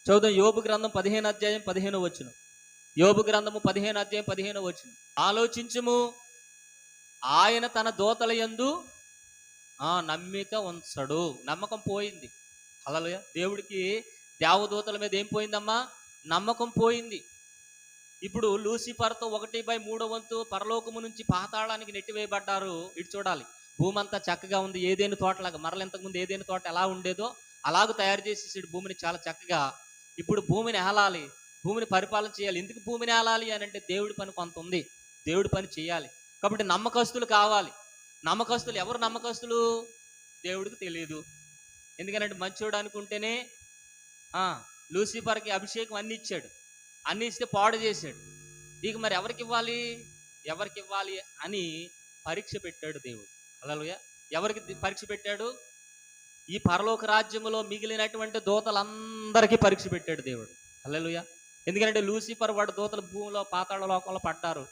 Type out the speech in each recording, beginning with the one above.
చదువు యోబు గ్రంథం 15 అధ్యాయం 15 వచనం. యోబు గ్రంథము 15 అధ్యాయం 15 వచనం. ఆలోచించుము, ఆయన తన దూతల యందు నమ్మిక ఉంచడు. నమ్మకం పోయింది. హల్లెలూయా. దేవుడికి దేవదూతల మీద ఏం పోయిందమ్మా? నమ్మకం పోయింది. ఇప్పుడు లూసిఫర్తో 1/3 వంతు పరలోకము నుంచి పాతాళానికి నెట్టివేయబడ్డారు. ఇటు చూడాలి, భూమి అంతా చక్కగా ఉంది, ఏదేని తోటలాగా. మరల ఇంతకుముందు ఏదేని తోట ఎలా ఉండేదో అలాగ తయారు చేసేసాడు భూమిని చాలా చక్కగా. ఇప్పుడు భూమిని ఏలాలి, భూమిని పరిపాలన చేయాలి. ఎందుకు భూమిని ఏలాలి అని అంటే దేవుడి పని కొంత ఉంది, దేవుడి పని చేయాలి. కాబట్టి నమ్మకస్తులు కావాలి. నమ్మకస్తులు ఎవరు? నమ్మకస్తులు దేవుడికి తెలియదు. ఎందుకనంటే మంచోడు అనుకుంటేనే లూసిఫర్కి అభిషేకం అన్ని ఇచ్చాడు, అన్ని ఇస్తే పాడు చేశాడు. ఇక మరి ఎవరికి ఇవ్వాలి, ఎవరికి ఇవ్వాలి అని పరీక్ష పెట్టాడు దేవుడు. హల్లెలూయా. ఎవరికి పరీక్ష పెట్టాడు? ఈ పరలోక రాజ్యములో మిగిలినటువంటి దూతలందరికీ పరీక్ష పెట్టాడు దేవుడు. హల్లెలూయా. ఎందుకంటే లూసిఫర్ వాడు దూతలు భూమిలో పాతాళ లోకంలో పడ్డారు,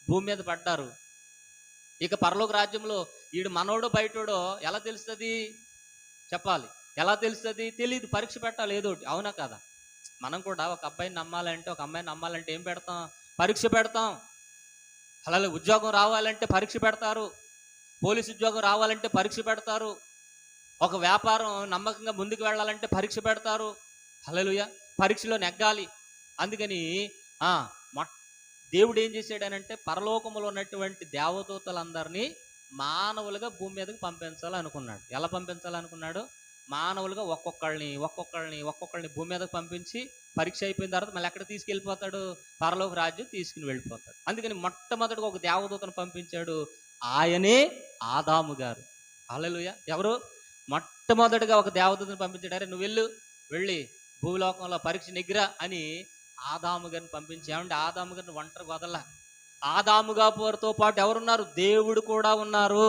భూమి మీద పడ్డారు. ఇక పరలోక రాజ్యంలో వీడు మనోడో బయటోడో ఎలా తెలుస్తుంది? చెప్పాలి, ఎలా తెలుస్తుంది? తెలియదు. పరీక్ష పెట్టాలి ఏదోటి. అవునా కదా? మనం కూడా ఒక అబ్బాయిని నమ్మాలంటే, ఒక అమ్మాయిని నమ్మాలంటే ఏం పెడతాం? పరీక్ష పెడతాం. అలాగే ఉద్యోగం రావాలంటే పరీక్ష పెడతారు, పోలీసు ఉద్యోగం రావాలంటే పరీక్ష పెడతారు, ఒక వ్యాపారం నమ్మకంగా ముందుకు వెళ్ళాలంటే పరీక్ష పెడతారు. హల్లెలూయా. పరీక్షలో నెగ్గాలి. అందుకని దేవుడు ఏం చేశాడనంటే పరలోకములో ఉన్నటువంటి దేవదూతలందరినీ మానవులుగా భూమి మీదకి పంపించాలనుకున్నాడు. ఎలా పంపించాలనుకున్నాడు? మానవులుగా ఒక్కొక్కళ్ళని భూమి మీదకి పంపించి పరీక్ష అయిపోయిన తర్వాత మళ్ళీ ఎక్కడ తీసుకెళ్ళిపోతాడు? పరలోక రాజ్యం తీసుకుని వెళ్ళిపోతాడు. అందుకని మొట్టమొదటిగా ఒక దేవదూతను పంపించాడు. ఆయనే ఆదాము గారు. హల్లెలూయా. ఎవరు? మొట్టమొదటిగా ఒక దేవదూతను పంపించాడు. అరే నువ్వు వెళ్ళి భూలోకంలో పరీక్ష నెగ్గిరా అని ఆదాము గారిని పంపించి, ఏమంటే ఆదాము గారిని ఒంటరి వదల. ఆదాము గారితో పాటు ఎవరున్నారు? దేవుడు కూడా ఉన్నారు.